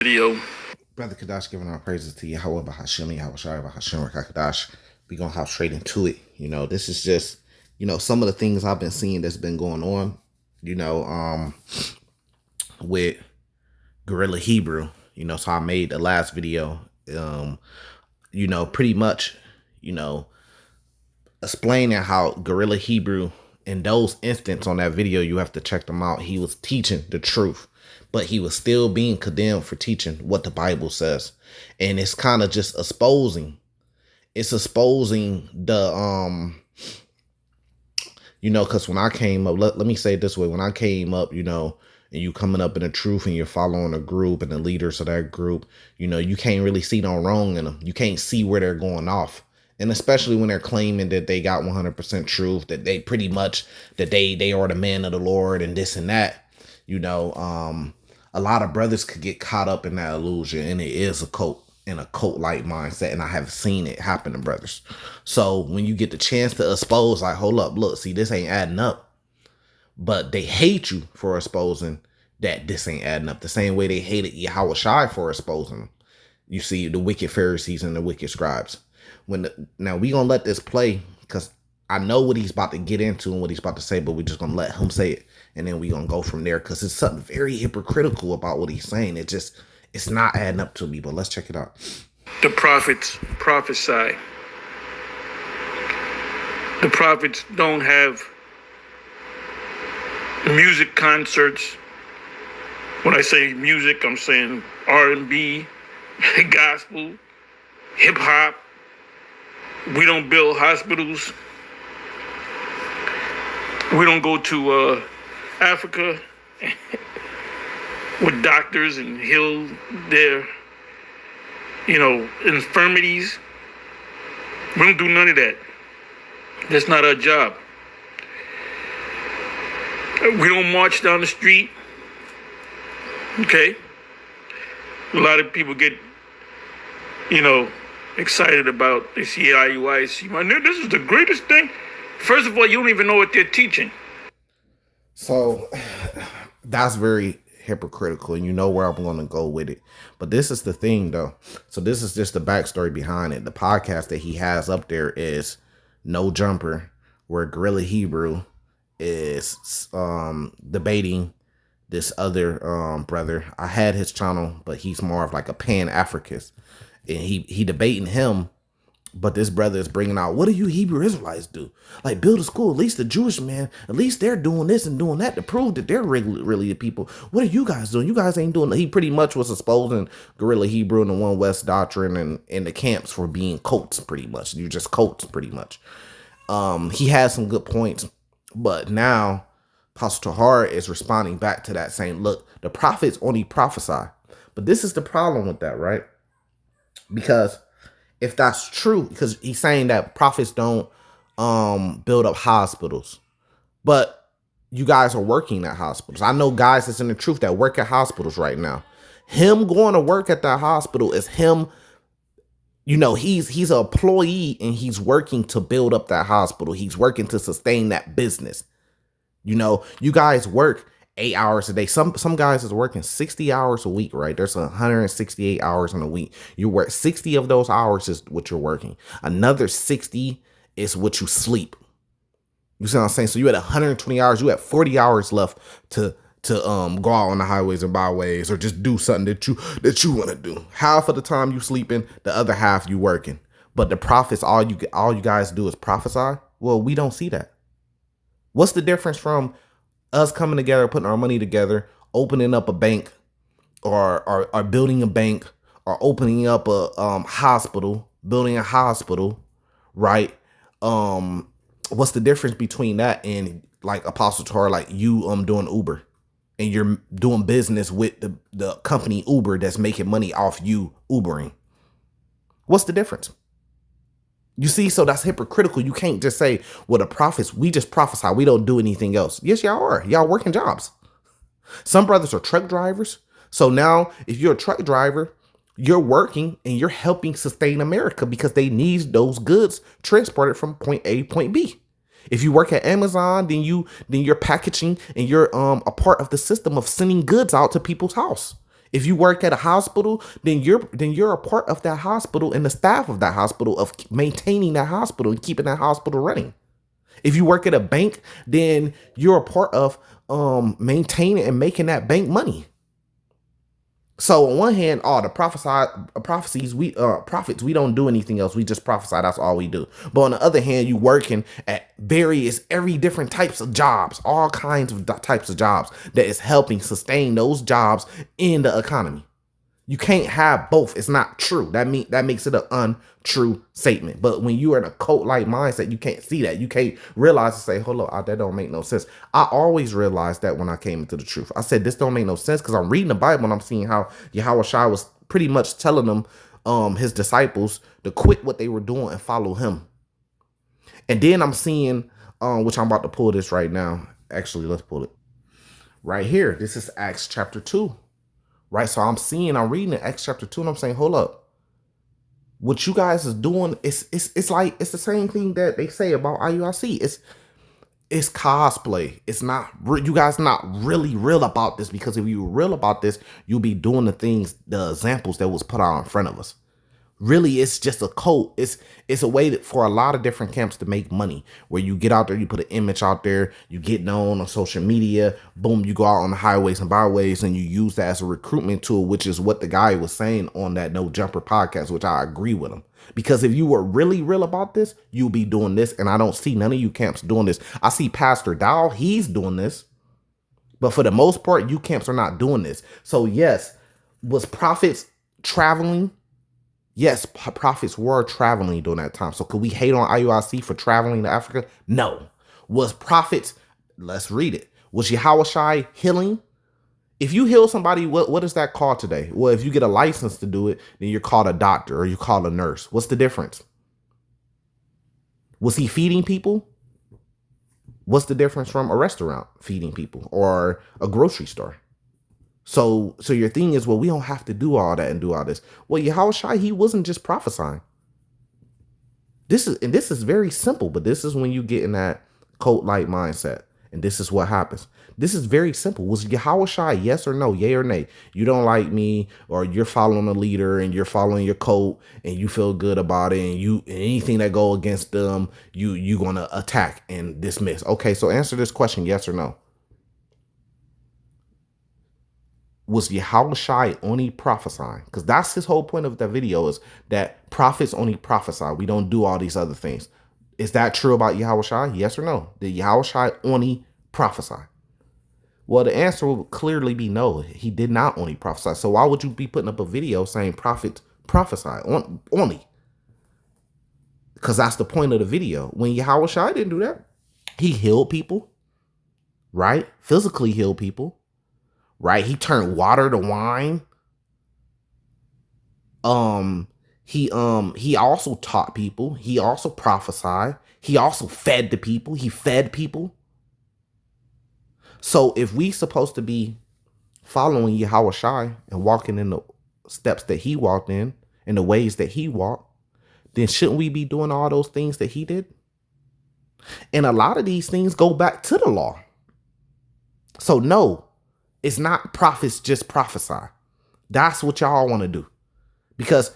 Video. Brother Kadash giving our praises to Yahweh Bahashim, Yahweh Shai Bahashim Kadash. We gonna hop straight into it. This is just, some of the things I've been seeing that's been going on, with Gorilla Hebrew. So I made the last video, pretty much, explaining how Gorilla Hebrew, in those instances on that video, you have to check them out. He was teaching the truth, but he was still being condemned for teaching what the Bible says. And it's kind of just exposing. It's exposing the, because when I came up, let me say it this way. When I came up, and you coming up in the truth and you're following a group and the leaders of that group, you can't really see no wrong in them. You can't see where they're going off. And especially when they're claiming that they got 100% truth, that they pretty much, that they are the man of the Lord and this and that, a lot of brothers could get caught up in that illusion, and it is a cult, in a cult-like mindset, and I have seen it happen to brothers. So when you get the chance to expose, like, hold up, look, see, this ain't adding up. But they hate you for exposing that this ain't adding up. The same way they hated Yahweh Shai for exposing them. You see, the wicked Pharisees and the wicked scribes. Now we gonna let this play, because I know what he's about to get into and what he's about to say, but we're just gonna let him say it, and then we gonna go from there, because it's something very hypocritical about what he's saying. It's not adding up to me. But let's check it out. The prophets prophesy. The prophets don't have music concerts. When I say music, I'm saying R&B, gospel, hip hop. We don't build hospitals. We don't go to Africa with doctors and heal their, infirmities. We don't do none of that. That's not our job. We don't march down the street. Okay? A lot of people get, excited about, they see IUIC. This is the greatest thing. First of all, you don't even know what they're teaching. So that's very hypocritical, and you know where I'm going to go with it. But this is the thing, though. So this is just the backstory behind it. The podcast that he has up there is No Jumper, where Gorilla Hebrew is debating this other brother. I had his channel, but he's more of like a Pan-Africanist, and he debating him. But this brother is bringing out, what do you Hebrew Israelites do? Like, build a school. At least the Jewish man, at least they're doing this and doing that to prove that they're really the people. What are you guys doing? You guys ain't doing it. He pretty much was exposing Gorilla Hebrew and the One West doctrine and in the camps for being cults, pretty much. You're just cults, pretty much. He has some good points. But now, Pastor Tahar is responding back to that, saying, look, the prophets only prophesy. But this is the problem with that, right? Because if that's true, because he's saying that prophets don't build up hospitals, but you guys are working at hospitals. I know guys that's in the truth that work at hospitals right now. Him going to work at that hospital is him, he's an employee, and he's working to build up that hospital. He's working to sustain that business. You guys work 8 hours a day. Some guys is working 60 hours a week, right? There's 168 hours in a week. You work 60 of those hours is what you're working. Another 60 is what you sleep. You see what I'm saying? So you had 120 hours. You had 40 hours left to go out on the highways and byways, or just do something that you want to do. Half of the time you sleeping, the other half you working. But the prophets, all you guys do is prophesy. Well, we don't see that. What's the difference from us coming together, putting our money together, opening up a bank, or building a bank, or opening up a hospital, building a hospital, right? What's the difference between that and, like, Apostle Torah, like you doing Uber, and you're doing business with the company Uber that's making money off you Ubering? What's the difference? You see, so that's hypocritical. You can't just say, well, the prophets, we just prophesy. We don't do anything else. Yes, y'all are. Y'all working jobs. Some brothers are truck drivers. So now if you're a truck driver, you're working and you're helping sustain America, because they need those goods transported from point A to point B. If you work at Amazon, then you're packaging, and you're a part of the system of sending goods out to people's house. If you work at a hospital, then you're a part of that hospital and the staff of that hospital of maintaining that hospital and keeping that hospital running. If you work at a bank, then you're a part of maintaining and making that bank money. So on one hand, all the prophecies, we prophets, we don't do anything else. We just prophesy. That's all we do. But on the other hand, you working at every different types of jobs, all kinds of types of jobs that is helping sustain those jobs in the economy. You can't have both. It's not true. That makes it an untrue statement. But when you are in a cult-like mindset, you can't see that. You can't realize and say, hold up, that don't make no sense. I always realized that when I came into the truth. I said, this don't make no sense because I'm reading the Bible and I'm seeing how Yahweh Shai was pretty much telling them, his disciples, to quit what they were doing and follow him. And then I'm seeing, which I'm about to pull this right now. Actually, let's pull it. Right here. This is Acts chapter 2. Right, so I'm reading Acts chapter 2, and I'm saying, hold up. What you guys is doing, it's like it's the same thing that they say about IUIC. It's cosplay. It's not you guys not really real about this, because if you were real about this, you'll be doing the examples that was put out in front of us. Really, it's just a cult. It's a way for a lot of different camps to make money, where you get out there, you put an image out there, you get known on social media, boom, you go out on the highways and byways and you use that as a recruitment tool, which is what the guy was saying on that No Jumper podcast, which I agree with him. Because if you were really real about this, you'll be doing this. And I don't see none of you camps doing this. I see Pastor Dow, he's doing this. But for the most part, you camps are not doing this. So yes, was prophets traveling? Yes, prophets were traveling during that time. So could we hate on IUIC for traveling to Africa? No. Was prophets, let's read it. Was Yahweh Shai healing? If you heal somebody, what is that called today? Well, if you get a license to do it, then you're called a doctor or you're called a nurse. What's the difference? Was he feeding people? What's the difference from a restaurant feeding people or a grocery store? So your thing is, well, we don't have to do all that and do all this. Well, Yahweh Shai, he wasn't just prophesying. This is very simple, but this is when you get in that cult-like mindset. And this is what happens. This is very simple. Was Yahweh Shai yes or no, yay or nay? You don't like me, or you're following a leader and you're following your cult and you feel good about it, and anything that go against them, you gonna attack and dismiss. Okay, so answer this question, yes or no. Was Yahweh Shai only prophesying? Because that's his whole point of the video, is that prophets only prophesy. We don't do all these other things. Is that true about Yahweh Shai? Yes or no? Did Yahweh Shai only prophesy? Well, the answer will clearly be no. He did not only prophesy. So why would you be putting up a video saying prophets prophesy only? Because that's the point of the video. When Yahweh Shai didn't do that, he healed people, right? Physically healed people. Right? He turned water to wine. He also taught people. He also prophesied. He also fed the people. He fed people. So if we supposed to be following Yahweh Shai and walking in the steps that he walked in the ways that he walked, then shouldn't we be doing all those things that he did? And a lot of these things go back to the law. So no, it's not prophets just prophesy. That's what y'all want to do, because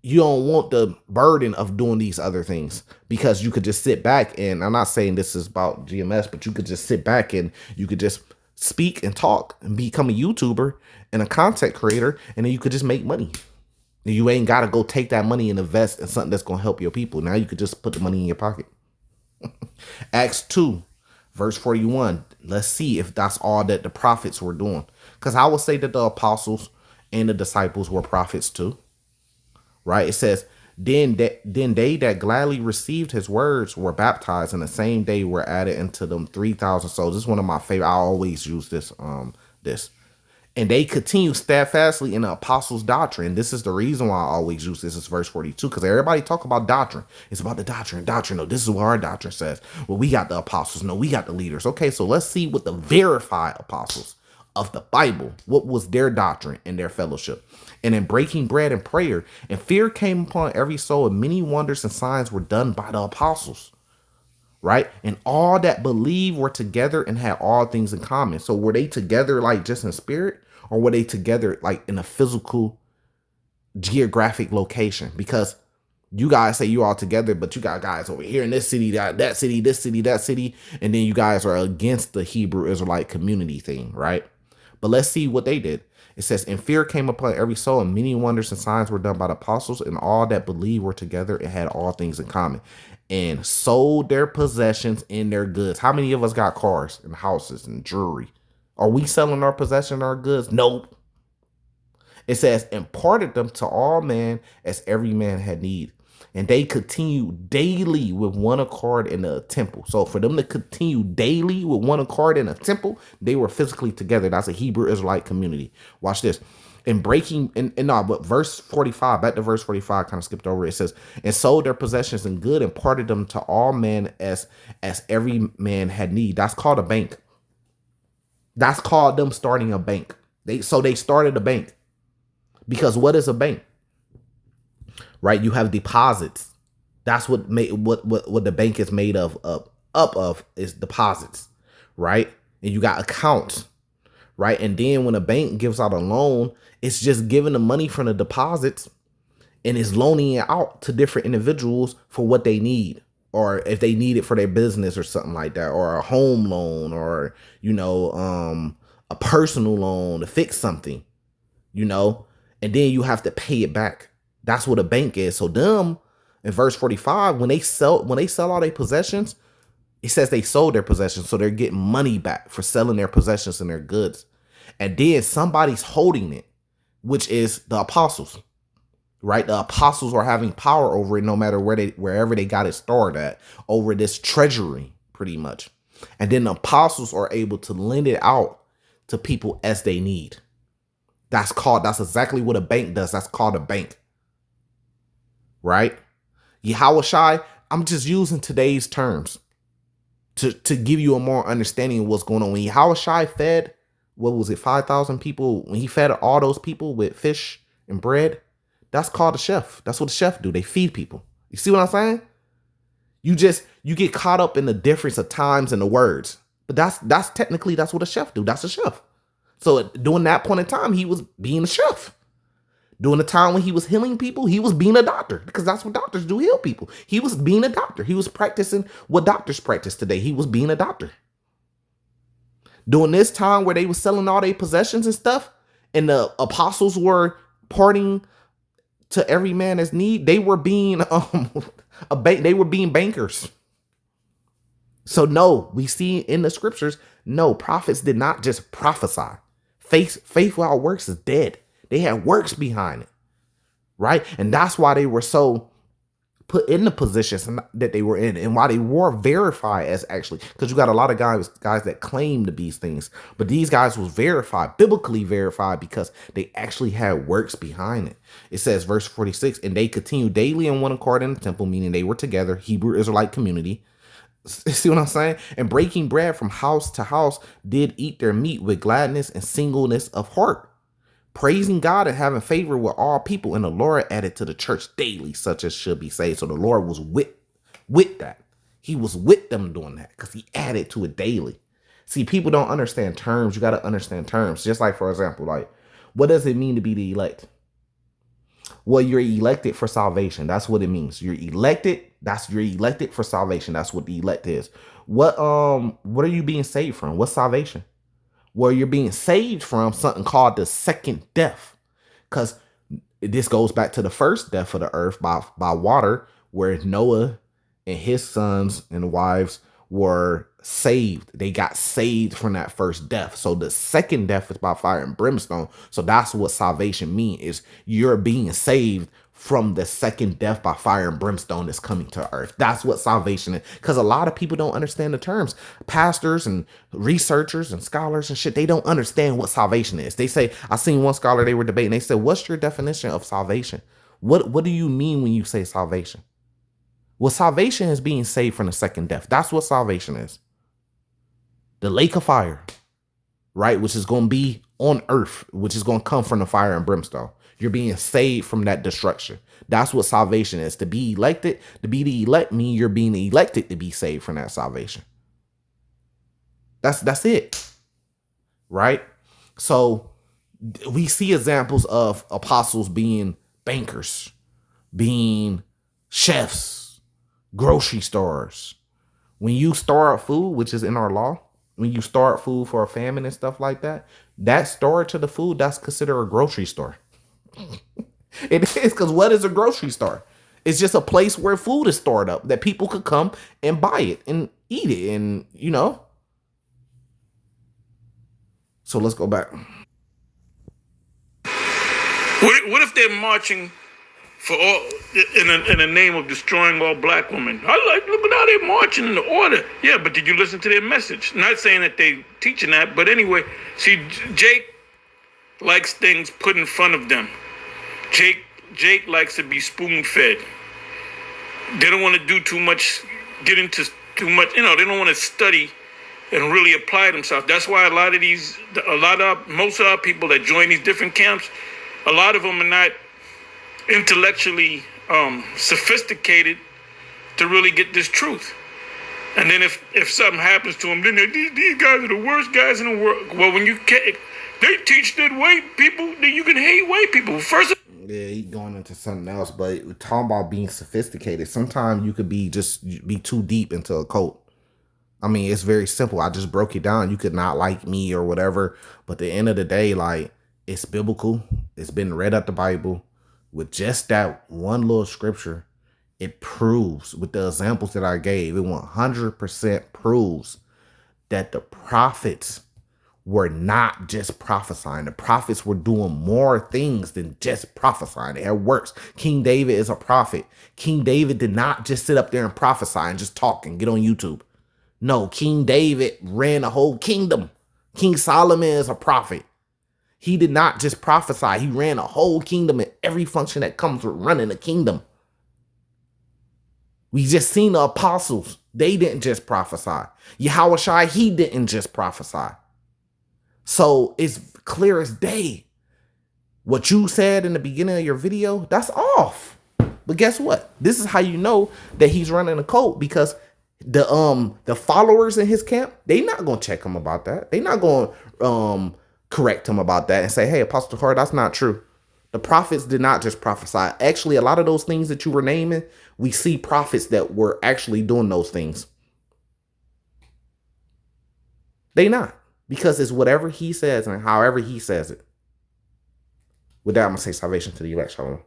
you don't want the burden of doing these other things, because you could just sit back, and I'm not saying this is about GMS, but you could just sit back and you could just speak and talk and become a YouTuber and a content creator, and then you could just make money. And you ain't got to go take that money and invest in something that's going to help your people. Now you could just put the money in your pocket. Acts 2. Verse 41, let's see if that's all that the prophets were doing. Because I would say that the apostles and the disciples were prophets too. Right? It says, then they that gladly received his words were baptized, and the same day were added into them 3,000 souls. This is one of my favorite. I always use this. And they continue steadfastly in the apostles' doctrine. This is the reason why I always use this. Is verse 42, because everybody talk about doctrine. It's about the doctrine. No, this is what our doctrine says. Well, we got the apostles. No, we got the leaders. Okay, so let's see what the verified apostles of the Bible, what was their doctrine and their fellowship. And in breaking bread and prayer, and fear came upon every soul, and many wonders and signs were done by the apostles. Right? And all that believed were together and had all things in common. So were they together like just in spirit? or were they together like in a physical geographic location? Because you guys say you all together, but you got guys over here in this city, that city, this city, that city, and then you guys are against the Hebrew Israelite community thing, right? But let's see what they did. It says, and fear came upon every soul, and many wonders and signs were done by the apostles, and all that believed were together and had all things in common, and sold their possessions and their goods. How many of us got cars and houses and jewelry? Are we selling our possession, our goods? Nope. It says, imparted them to all men as every man had need. And they continued daily with one accord in the temple. So for them to continue daily with one accord in a temple, they were physically together. That's a Hebrew Israelite community. Watch this. And breaking, but verse 45, back to verse 45, kind of skipped over. It says, and sold their possessions and good and parted them to all men as every man had need. That's called a bank. That's called them starting a bank. They started a bank. Because what is a bank? Right? You have deposits. That's what the bank is made of is deposits, right? And you got accounts, right? And then when a bank gives out a loan, it's just giving the money from the deposits and is loaning it out to different individuals for what they need, or if they need it for their business or something like that, or a home loan, or a personal loan to fix something, and then you have to pay it back. That's what a bank is. So them in verse 45, when they sell all their possessions, it says they sold their possessions. So they're getting money back for selling their possessions and their goods. And then somebody's holding it, which is the apostles, right? The apostles are having power over it, no matter wherever they got it stored at, over this treasury, pretty much. And then the apostles are able to lend it out to people as they need. That's exactly what a bank does. That's called a bank. Right? Yahushai, I'm just using today's terms to give you a more understanding of what's going on. When Yahushai fed, 5,000 people, when he fed all those people with fish and bread, that's called a chef. That's what a chef do. They feed people. You see what I'm saying? You get caught up in the difference of times and the words. But that's technically what a chef do. That's a chef. So during that point in time, he was being a chef. During the time when he was healing people, he was being a doctor, because that's what doctors do, heal people. He was being a doctor. He was practicing what doctors practice today. He was being a doctor. During this time where they were selling all their possessions and stuff, and the apostles were parting to every man as need, they were being they were being bankers. So no, we see in the scriptures, no, prophets did not just prophesy. Faith without works is dead. They had works behind it, right? And that's why they were so put in the positions that they were in, and why they were verified as actually, because you got a lot of guys that claim to be these things, but these guys was verified, biblically verified, because they actually had works behind it. It says, verse 46, and they continued daily in one accord in the temple, meaning they were together, Hebrew Israelite community. See what I'm saying? And breaking bread from house to house, did eat their meat with gladness and singleness of heart, praising God and having favor with all people. And the Lord added to the church daily such as should be saved. So the Lord was with that. He was with them doing that because he added to it daily. See, people don't understand terms. You got to understand terms. Just like, for example, like, what does it mean to be the elect? Well, you're elected for salvation. That's what it means. You're elected. You're elected for salvation. That's what the elect is. What are you being saved from? What's salvation? Well, you're being saved from something called the second death. Because this goes back to the first death of the earth by water, where Noah and his sons and wives were saved. They got saved from that first death. So the second death is by fire and brimstone. So that's what salvation means, is you're being saved from the second death by fire and brimstone that's coming to earth. That's what salvation is. Because a lot of people don't understand the terms. Pastors and researchers and scholars and shit, they don't understand what salvation is. They say, I seen one scholar, they were debating, they said, what's your definition of salvation? What do you mean when you say salvation? Well, salvation is being saved from the second death. That's what salvation is. The lake of fire, right? Which is going to be on earth, which is going to come from the fire and brimstone. You're being saved from that destruction. That's what salvation is. To be elected, to be the elect, mean you're being elected to be saved from that salvation. That's it, right? So We see examples of apostles being bankers, being chefs, grocery stores. When you store up food, which is in our law, when you store up food for a famine and stuff like that, that storage of the food, that's considered a grocery store. It is, because what is a grocery store? It's just a place where food is stored up that people could come and buy it and eat it. And, so let's go back. What if they're marching for all in the name of destroying all black women? Look at how they're marching in the order. Yeah, but did you listen to their message? Not saying that they teaching that, but anyway, see, Jake likes things put in front of them. Jake likes to be spoon fed. They don't want to do too much, get into too much. They don't want to study and really apply themselves. That's why most of our people that join these different camps, a lot of them are not intellectually sophisticated to really get this truth. And then if something happens to them, then these guys are the worst guys in the world. Well, when they teach that white people that you can hate white people. First, yeah, he going into something else, but we're talking about being sophisticated. Sometimes you could be too deep into a cult. I mean, it's very simple. I just broke it down. You could not like me or whatever, but at the end of the day, like, it's biblical. It's been read out the Bible. With just that one little scripture, it proves, with the examples that I gave, it 100% proves that the prophets were not just prophesying. The prophets were doing more things than just prophesying. They had works. King David is a prophet. King David did not just sit up there and prophesy and just talk and get on YouTube. No, King David ran a whole kingdom. King Solomon is a prophet. He did not just prophesy. He ran a whole kingdom and every function that comes with running a kingdom. We just seen the apostles. They didn't just prophesy. Yahushua, he didn't just prophesy. So it's clear as day. What you said in the beginning of your video, that's off. But guess what? This is how you know that he's running a cult, because the followers in his camp, they not gonna check him about that. They not gonna correct him about that and say, hey, Apostle Car, that's not true. The prophets did not just prophesy. Actually, a lot of those things that you were naming, we see prophets that were actually doing those things. They not. Because it's whatever he says and however he says it. With that, I'm going to say salvation to the elect. Shalom.